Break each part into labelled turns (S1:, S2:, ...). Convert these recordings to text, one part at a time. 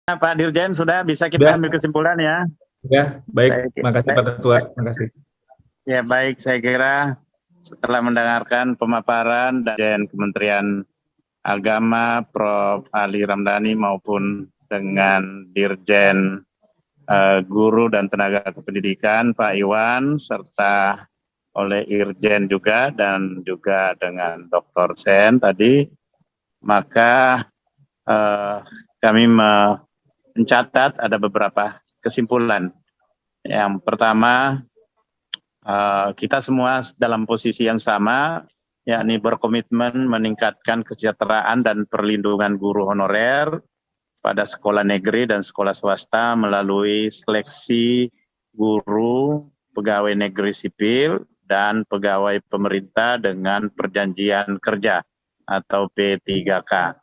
S1: Pak Dirjen, sudah bisa kita
S2: Sudah,
S1: ambil kesimpulan ya?
S2: baik. Makasih Pak Ketua. Makasih.
S1: Ya baik, saya kira setelah mendengarkan pemaparan dari Kementerian Agama, Prof. Ali Ramdhani maupun dengan Dirjen Guru dan Tenaga Kependidikan, Pak Iwan, serta oleh Irjen juga, dan juga dengan Dr. Sen tadi, maka kami mencatat ada beberapa kesimpulan. Yang pertama, kita semua dalam posisi yang sama, yakni berkomitmen meningkatkan kesejahteraan dan perlindungan guru honorer pada sekolah negeri dan sekolah swasta melalui seleksi guru, pegawai negeri sipil, dan pegawai pemerintah dengan perjanjian kerja atau P3K.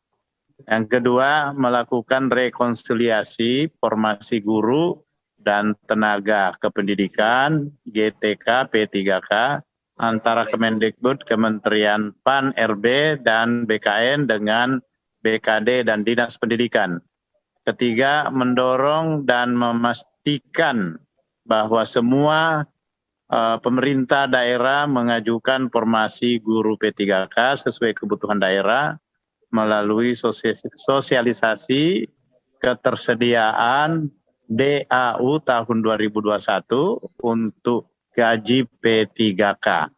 S1: Yang kedua, melakukan rekonsiliasi formasi guru dan tenaga kependidikan GTK P3K antara Kemendikbud, Kementerian PAN, RB, dan BKN dengan BKD dan Dinas Pendidikan. Ketiga, mendorong dan memastikan bahwa semua pemerintah daerah mengajukan formasi guru P3K sesuai kebutuhan daerah melalui sosialisasi ketersediaan DAU tahun 2021 untuk gaji P3K.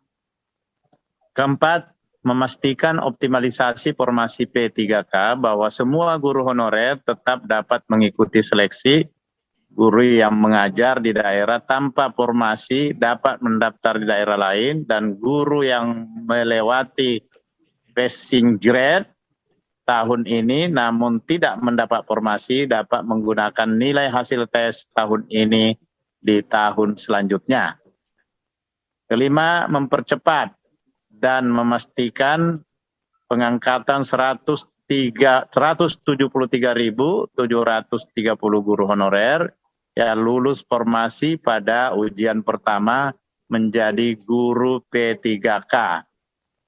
S1: Keempat, memastikan optimalisasi formasi P3K bahwa semua guru honorer tetap dapat mengikuti seleksi guru yang mengajar di daerah tanpa formasi dapat mendaftar di daerah lain, dan guru yang melewati passing grade tahun ini namun tidak mendapat formasi dapat menggunakan nilai hasil tes tahun ini di tahun selanjutnya. Kelima, mempercepat dan memastikan pengangkatan 173.730 guru honorer yang lulus formasi pada ujian pertama menjadi guru P3K,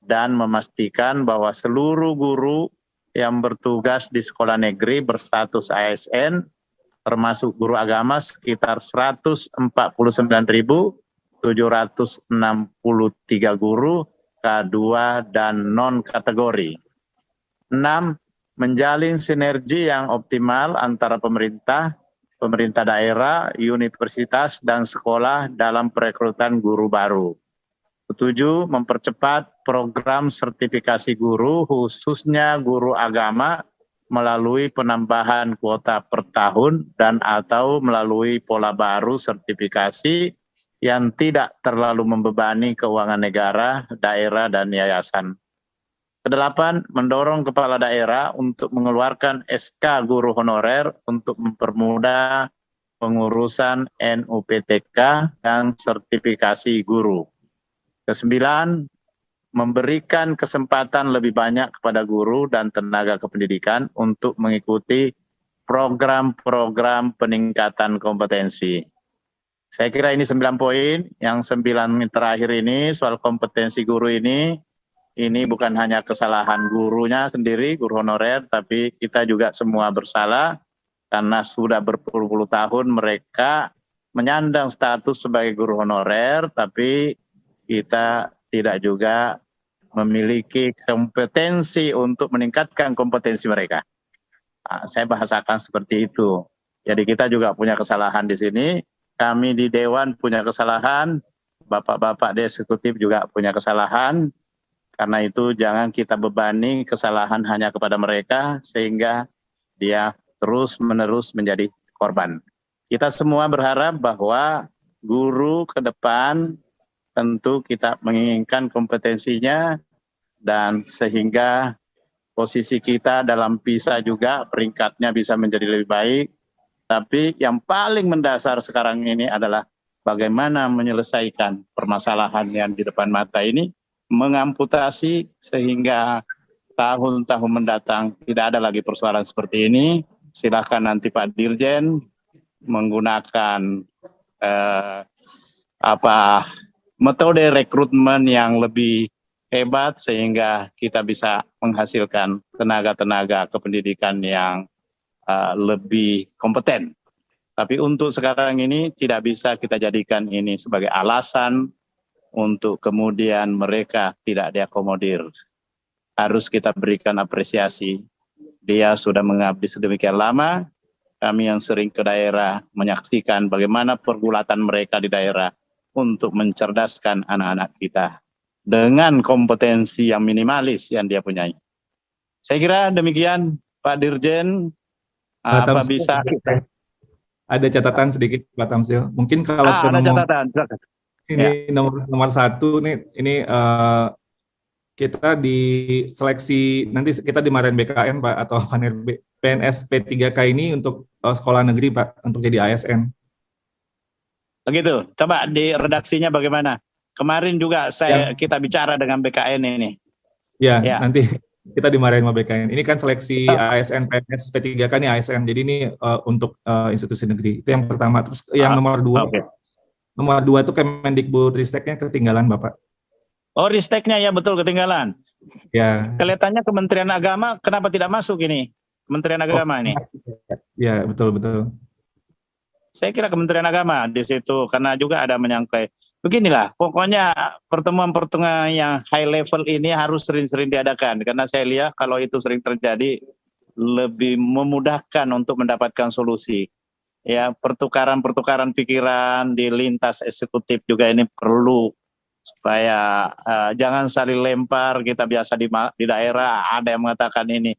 S1: dan memastikan bahwa seluruh guru yang bertugas di sekolah negeri berstatus ASN, termasuk guru agama sekitar 149.763 guru K2 dan non-kategori. 6. Menjalin sinergi yang optimal antara pemerintah daerah, universitas, dan sekolah dalam perekrutan guru baru. 7. Mempercepat program sertifikasi guru, khususnya guru agama, melalui penambahan kuota per tahun dan atau melalui pola baru sertifikasi yang tidak terlalu membebani keuangan negara, daerah, dan yayasan. Kedelapan, mendorong kepala daerah untuk mengeluarkan SK guru honorer untuk mempermudah pengurusan NUPTK dan sertifikasi guru. Kesembilan, memberikan kesempatan lebih banyak kepada guru dan tenaga kependidikan untuk mengikuti program-program peningkatan kompetensi. Saya kira ini 9 poin. Yang 9 terakhir ini soal kompetensi guru ini bukan hanya kesalahan gurunya sendiri, guru honorer, tapi kita juga semua bersalah karena sudah berpuluh-puluh tahun mereka menyandang status sebagai guru honorer, tapi kita tidak juga memiliki kompetensi untuk meningkatkan kompetensi mereka. Nah, saya bahasakan seperti itu. Jadi kita juga punya kesalahan di sini, kami di Dewan punya kesalahan, Bapak-bapak di eksekutif juga punya kesalahan. Karena itu jangan kita bebani kesalahan hanya kepada mereka sehingga dia terus-menerus menjadi korban. Kita semua berharap bahwa guru ke depan tentu kita menginginkan kompetensinya, dan sehingga posisi kita dalam PISA juga peringkatnya bisa menjadi lebih baik. Tapi yang paling mendasar sekarang ini adalah bagaimana menyelesaikan permasalahan yang di depan mata ini, mengamputasi sehingga tahun-tahun mendatang tidak ada lagi persoalan seperti ini. Silakan nanti Pak Dirjen menggunakan metode rekrutmen yang lebih hebat sehingga kita bisa menghasilkan tenaga-tenaga kependidikan yang lebih kompeten. Tapi untuk sekarang ini tidak bisa kita jadikan ini sebagai alasan untuk kemudian mereka tidak diakomodir. Harus kita berikan apresiasi. Dia sudah mengabdi sedemikian lama, kami yang sering ke daerah menyaksikan bagaimana pergulatan mereka di daerah untuk mencerdaskan anak-anak kita dengan kompetensi yang minimalis yang dia punyai. Saya kira demikian Pak Dirjen, apa bisa kita...
S2: Ada catatan sedikit Pak Tamsil. Mungkin kalau ke
S1: ada
S2: nomor
S1: catatan.
S2: ini nomor 1 nih, ini kita di seleksi nanti kita dimarahin BKN Pak atau PNS P3K ini untuk sekolah negeri Pak untuk jadi ASN.
S1: Begitu. Coba di redaksinya bagaimana? Kemarin juga kita bicara dengan BKN ini.
S2: Ya, nanti kita dimarahin sama BKN. Ini kan seleksi ASN PNS P3K ini ASN. Jadi ini untuk institusi negeri. Itu yang pertama. Terus yang nomor 2. Okay. Nomor 2 itu Kemendikbudristeknya ketinggalan Bapak. Oh, Risteknya ya betul ketinggalan. Ya. Kelihatannya Kementerian Agama kenapa tidak masuk ini? Kementerian Agama ini. Ya, betul. Saya kira Kementerian Agama di situ karena juga ada menyangkai. Beginilah, pokoknya pertemuan-pertemuan yang high level ini harus sering-sering diadakan karena saya lihat kalau itu sering terjadi lebih memudahkan untuk mendapatkan solusi. Ya, pertukaran-pertukaran pikiran di lintas eksekutif juga ini perlu supaya jangan saling lempar. Kita biasa di daerah ada yang mengatakan ini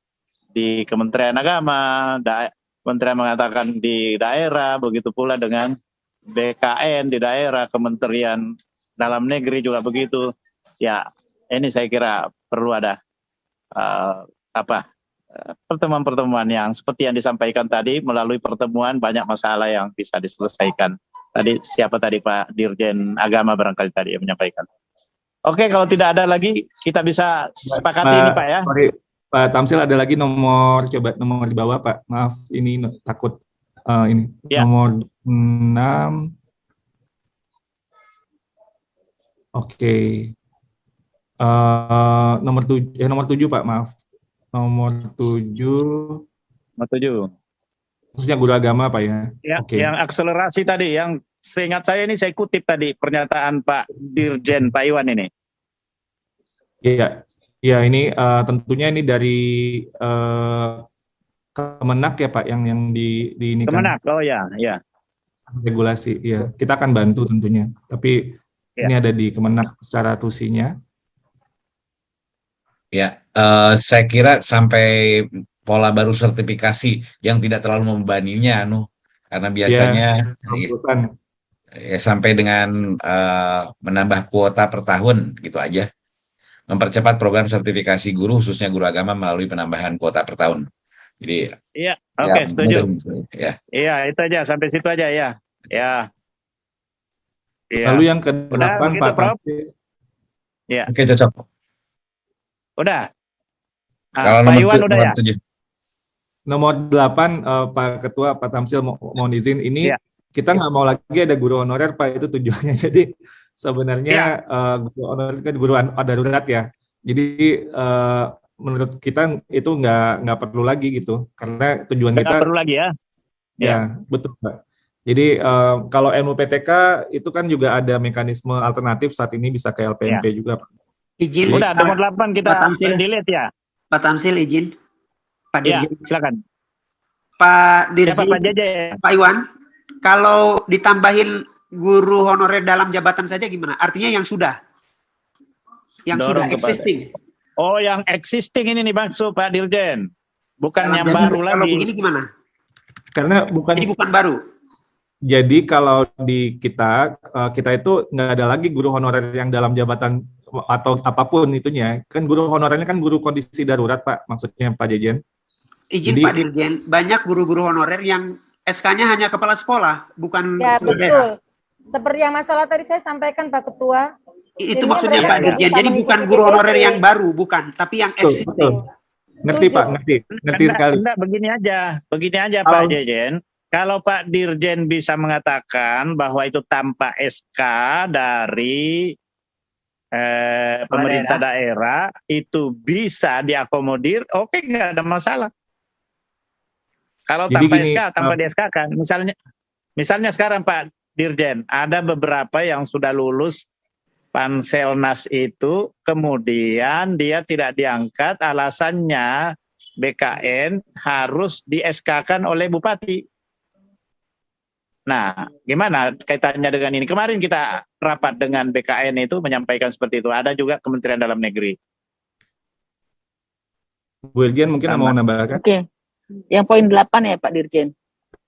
S2: di Kementerian Agama, Kementerian mengatakan di daerah, begitu pula dengan BKN di daerah, Kementerian Dalam Negeri juga begitu. Ya, ini saya kira perlu ada pertemuan-pertemuan yang seperti yang disampaikan tadi, melalui pertemuan banyak masalah yang bisa diselesaikan. Tadi siapa tadi Pak Dirjen Agama barangkali tadi yang menyampaikan. Oke, kalau tidak ada lagi kita bisa sepakati ini Pak ya. Sorry, Pak Tamsil ada lagi nomor di bawah Pak. Maaf ini takut ini ya. Nomor 6. Oke. Nomor 7 Pak, maaf. Nomor 7. Khususnya guru agama Pak ya. Ya, okay. Yang akselerasi tadi, yang seingat saya ini saya kutip tadi pernyataan Pak Dirjen Pak Iwan ini. Iya, ya ini tentunya ini dari Kemenak ya Pak yang di ini Kemenak, kan. Oh ya. Regulasi, ya. Kita akan bantu tentunya. Tapi ini ada di Kemenak secara tusinya.
S3: Ya, saya kira sampai pola baru sertifikasi yang tidak terlalu membebaninya, karena biasanya ya sampai dengan menambah kuota per tahun gitu aja. Mempercepat program sertifikasi guru khususnya guru agama melalui penambahan kuota per tahun. Jadi iya, oke, setuju. Ya. Iya, itu aja sampai situ aja ya. Ya. Lalu yang ke-8 Pak Tamsil. Ya. Oke, cocok. Udah. Kalau Pak Iwan udah ya? 7. Nomor 8 Pak Ketua Pak Tamsil mohon izin ini kita nggak mau lagi ada guru honorer Pak, itu tujuannya. Jadi sebenarnya guru honorer kan guru darurat ya. Jadi menurut kita itu nggak perlu lagi gitu karena tujuan kita perlu lagi ya. Ya, betul Pak. Jadi kalau NUPTK itu kan juga ada mekanisme alternatif saat ini bisa ke LPMP juga Pak. Izin. Udah nomor 8 kita delete ya. Pak Tamsil izin. Pak Dirjen. Silakan. Pak Dirjen. Siapa Pak Jaja? Pak Iwan. Kalau ditambahin guru honorer dalam jabatan saja gimana? Artinya yang sudah existing. Oh, yang existing ini nih maksud Pak Dirjen. Bukan dalam yang baru lagi. Kalau begini gimana? Karena jadi bukan baru. Jadi kalau di kita itu nggak ada lagi guru honorer yang dalam jabatan atau apapun itunya. Kan guru honorernya kan guru kondisi darurat Pak, maksudnya Pak Dirjen. Izin jadi, Pak Dirjen, banyak guru-guru honorer yang SK-nya hanya kepala sekolah, bukan ya, betul. Seperti yang masalah tadi saya sampaikan Pak Ketua. Itu maksudnya Pak Dirjen. Jadi bukan guru honorer yang baru, bukan, tapi yang existing. Ngerti Pak, ngerti sekali. Enggak, begini aja Pak Dirjen. Kalau Pak Dirjen bisa mengatakan bahwa itu tanpa SK dari pemerintah daerah itu bisa diakomodir, oke, nggak ada masalah.
S1: Kalau
S2: Jadi
S1: tanpa
S2: gini,
S1: SK, tanpa di SK kan, misalnya sekarang Pak Dirjen, ada beberapa yang sudah lulus Panselnas itu, kemudian dia tidak diangkat, alasannya BKN harus di SK-kan oleh Bupati. Nah, gimana kaitannya dengan ini? Kemarin kita rapat dengan BKN itu menyampaikan seperti itu. Ada juga Kementerian Dalam Negeri.
S2: Bu Dirjen mungkin mau nambahkan?
S4: Oke. Yang poin 8 ya Pak Dirjen.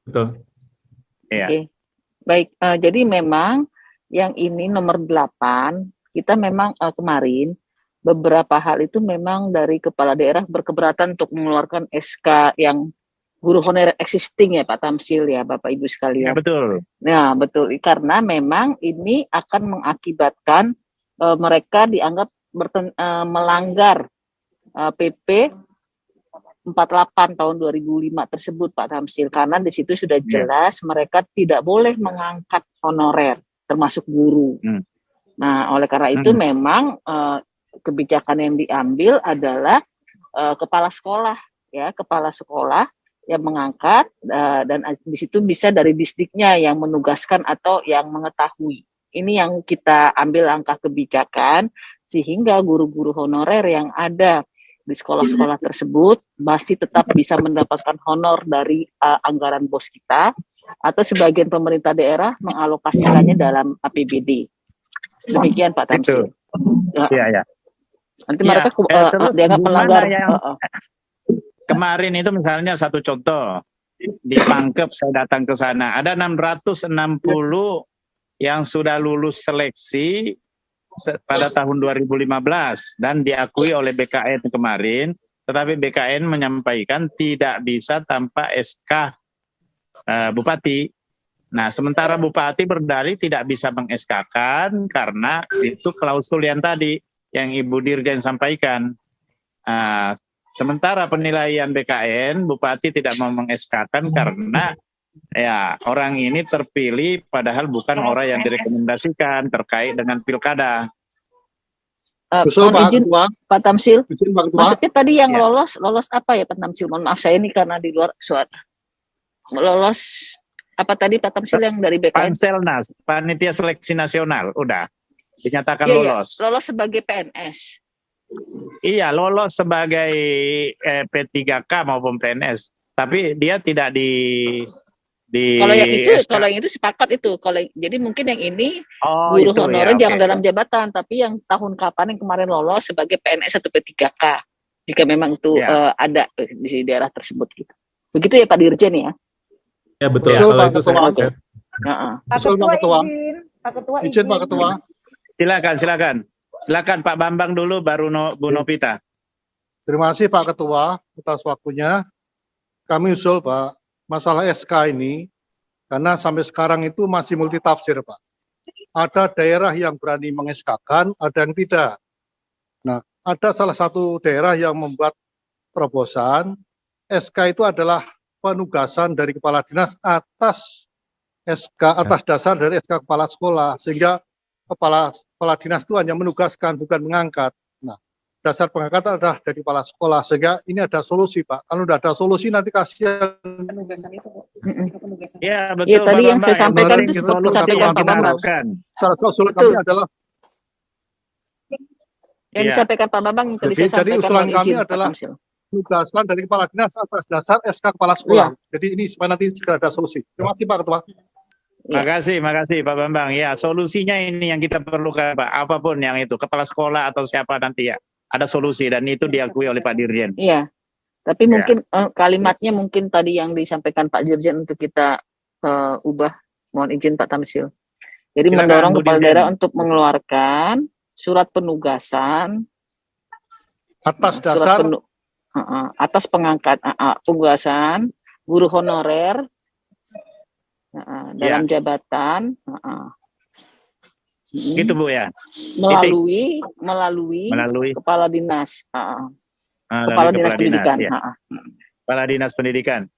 S2: Betul.
S1: Iya.
S4: Oke. Baik, jadi memang yang ini nomor 8, kita memang kemarin beberapa hal itu memang dari kepala daerah berkeberatan untuk mengeluarkan SK yang guru honorer existing ya Pak Tamsil ya Bapak Ibu sekalian.
S1: Ya, betul.
S4: Nah, betul. Karena memang ini akan mengakibatkan mereka dianggap melanggar PP 48 tahun 2005 tersebut Pak Tamsil, karena di situ sudah jelas mereka tidak boleh mengangkat honorer termasuk guru. Nah, oleh karena itu memang kebijakan yang diambil adalah kepala sekolah ya, kepala sekolah yang mengangkat dan di situ bisa dari disdiknya yang menugaskan atau yang mengetahui. Ini yang kita ambil langkah kebijakan sehingga guru-guru honorer yang ada di sekolah-sekolah tersebut masih tetap bisa mendapatkan honor dari anggaran BOS kita, atau sebagian pemerintah daerah mengalokasikannya dalam APBD. Demikian Pak Tamsil.
S1: Iya, ya.
S4: Nanti mereka dianggap melanggar.
S1: Kemarin itu misalnya satu contoh, di Pangkep saya datang ke sana, ada 660 yang sudah lulus seleksi pada tahun 2015 dan diakui oleh BKN kemarin, tetapi BKN menyampaikan tidak bisa tanpa SK Bupati. Nah, sementara Bupati berdalih tidak bisa meng-SK-kan karena itu klausul yang tadi yang Ibu Dirjen sampaikan. Sementara penilaian BKN, Bupati tidak mau meng-SK-kan karena ya orang ini terpilih padahal bukan orang yang direkomendasikan terkait dengan pilkada.
S4: Izin Pak Tamsil, maksudnya tadi yang lolos apa ya Pak Tamsil? Mohon maaf saya ini karena di luar suara. Lolos apa tadi Pak Tamsil yang dari BKN?
S1: Panselnas, Panitia Seleksi Nasional, udah dinyatakan lolos.
S4: Lolos sebagai PNS.
S1: Iya, lolos sebagai P3K maupun PNS, tapi dia tidak
S4: kalau yang itu sepakat itu. Jadi mungkin yang ini guru honorer jangan dalam jabatan, tapi yang tahun kapan yang kemarin lolos sebagai PNS atau P3K jika memang itu ada di daerah tersebut gitu. Begitu ya Pak Dirjen ya?
S2: Ya betul.
S5: Betul,
S2: Kalau
S5: Pak
S2: itu
S5: Ketua.
S2: Pak Ketua.
S5: Izin Pak Ketua.
S1: Silakan Pak Bambang dulu, baru Bu Novita.
S5: Terima kasih Pak Ketua atas waktunya. Kami usul Pak, masalah SK ini, karena sampai sekarang itu masih multitafsir Pak. Ada daerah yang berani meng-SK-kan, ada yang tidak. Nah, ada salah satu daerah yang membuat terobosan, SK itu adalah penugasan dari kepala dinas atas SK, atas dasar dari SK kepala sekolah, sehingga kepala dinas itu hanya menugaskan, bukan mengangkat. Nah, dasar pengangkatan adalah dari kepala sekolah, sehingga ini ada solusi, Pak. Kalau tidak ada solusi, nanti kasihan.
S4: Penugasan itu, Pak.
S1: Ya, betul.
S4: Ya, tadi yang saya sampaikan itu
S5: disampaikan Pak Bambang. Salah usul kami adalah
S4: yang disampaikan Pak Bambang yang tadi saya sampaikan.
S5: Jadi usulan kami adalah penugasan dari kepala dinas atas dasar SK kepala sekolah. Jadi ini supaya nanti segera ada solusi. Terima kasih Pak Ketua.
S1: Makasih Pak Bambang. Ya, solusinya ini yang kita perlukan Pak. Apapun yang itu, kepala sekolah atau siapa nanti ya, ada solusi dan itu diakui oleh Pak Dirjen.
S4: Iya, tapi mungkin kalimatnya mungkin tadi yang disampaikan Pak Dirjen untuk kita ubah. Mohon izin Pak Tamsil. Jadi silakan, mendorong kepala daerah untuk mengeluarkan surat penugasan
S5: atas dasar
S4: atas pengangkat penugasan guru honorer dalam jabatan
S1: gitu Bu ya,
S4: melalui kepala dinas kepala dinas pendidikan
S1: kepala dinas pendidikan.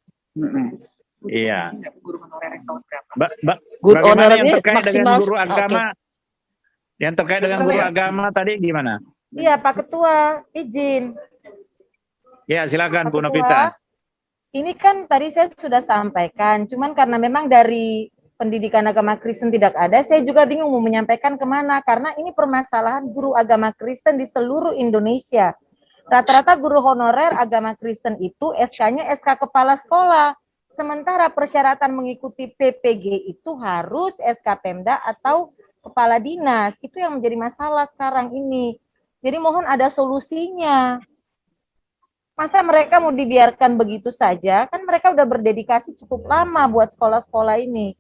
S1: Iya.
S4: Guru honorer yang tahun berapa?
S1: Guru honorer yang terkait dengan guru agama, yang terkait dengan guru agama tadi gimana?
S6: Iya Pak Ketua, izin.
S1: Ya silakan
S6: Pak
S1: Bu Novita.
S6: ini kan tadi saya sudah sampaikan, cuman karena memang dari pendidikan agama Kristen tidak ada, saya juga bingung mau menyampaikan kemana, karena ini permasalahan guru agama Kristen di seluruh Indonesia. Rata-rata guru honorer agama Kristen itu SK-nya SK kepala sekolah, sementara persyaratan mengikuti PPG itu harus SK Pemda atau kepala dinas. Itu yang menjadi masalah sekarang ini. Jadi mohon ada solusinya. Masa mereka mau dibiarkan begitu saja? Kan mereka udah berdedikasi cukup lama buat sekolah-sekolah ini.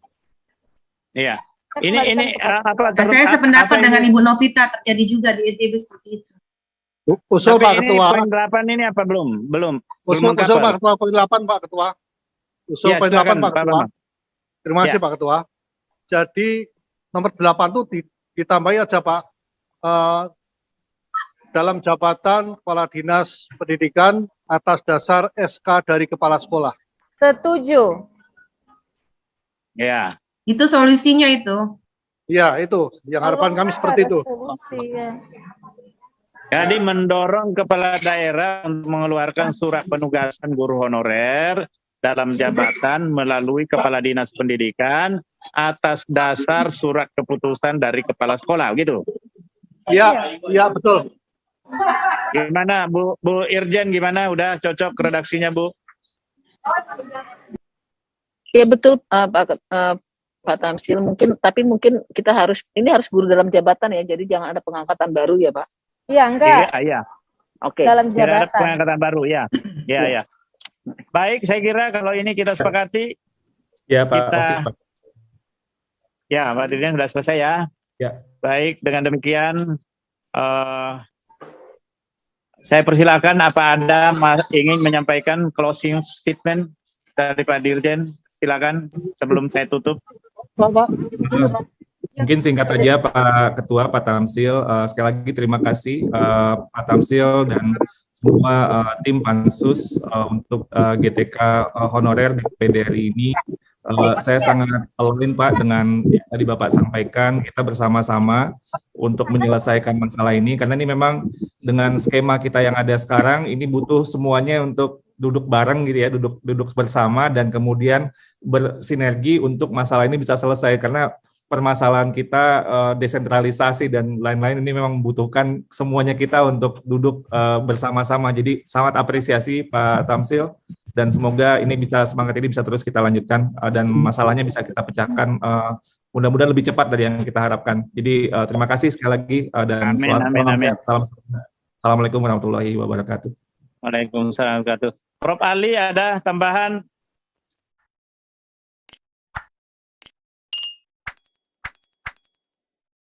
S1: Iya.
S6: Kan
S1: Ini apa?
S7: Saya sependapat dengan Ibu Novita, terjadi juga di NTB seperti itu.
S5: Usul
S1: Tapi
S5: Pak
S1: ini
S5: Ketua.
S1: poin 8 ini apa belum? Belum.
S5: Usul Pak Ketua, poin 8 Pak Ketua. Usul
S1: Ya,
S5: poin 8
S1: silakan,
S5: Pak
S1: Pak
S5: Ketua.
S1: Bambang.
S5: Terima kasih
S1: Ya.
S5: Pak Ketua. Jadi nomor 8 itu ditambahi aja Pak. Dalam jabatan Kepala Dinas Pendidikan atas dasar SK dari Kepala Sekolah.
S6: Setuju.
S1: Ya.
S7: Itu solusinya itu.
S5: Ya, itu. Yang harapan kami seperti itu.
S6: Solusi, ya.
S1: Jadi mendorong kepala daerah untuk mengeluarkan surat penugasan guru honorer dalam jabatan melalui Kepala Dinas Pendidikan atas dasar surat keputusan dari kepala sekolah, gitu.
S5: Ya, ya betul.
S1: Gimana Bu Irjen, gimana? Udah cocok redaksinya Bu?
S4: Ya betul Pak Tamsil, tapi mungkin kita harus guru dalam jabatan ya, jadi jangan ada pengangkatan baru ya Pak.
S6: Iya, enggak.
S1: Iya.
S4: Oke.
S6: Dalam
S1: Tidak ada
S6: jabatan.
S1: pengangkatan baru, ya. Ya. Baik, saya kira kalau ini kita sepakati.
S2: Ya Pak,
S1: Kita-
S2: oke Pak.
S1: Ya, Pak Dirjen sudah selesai ya.
S2: Ya.
S1: Baik, dengan demikian saya persilakan apa Anda ingin menyampaikan closing statement dari Pak Dirjen? Silakan sebelum saya tutup.
S5: Pak.
S2: Mungkin singkat aja Pak Ketua, Pak Tamsil, sekali lagi terima kasih Pak Tamsil dan semua tim Pansus untuk GTK honorer di PDRI ini. Saya sangat align Pak dengan yang tadi Bapak sampaikan, kita bersama-sama untuk menyelesaikan masalah ini, karena ini memang dengan skema kita yang ada sekarang, ini butuh semuanya untuk duduk bareng gitu ya, duduk bersama dan kemudian bersinergi untuk masalah ini bisa selesai, karena permasalahan kita desentralisasi dan lain-lain ini memang membutuhkan semuanya kita untuk duduk bersama-sama. Jadi sangat apresiasi Pak Tamsil dan semoga semangat ini bisa terus kita lanjutkan dan masalahnya bisa kita pecahkan mudah-mudahan lebih cepat dari yang kita harapkan. Jadi terima kasih sekali lagi dan
S1: Amin.
S2: Assalamualaikum warahmatullahi wabarakatuh.
S1: Waalaikumsalam warahmatullahi wabarakatuh. Prof. Ali ada tambahan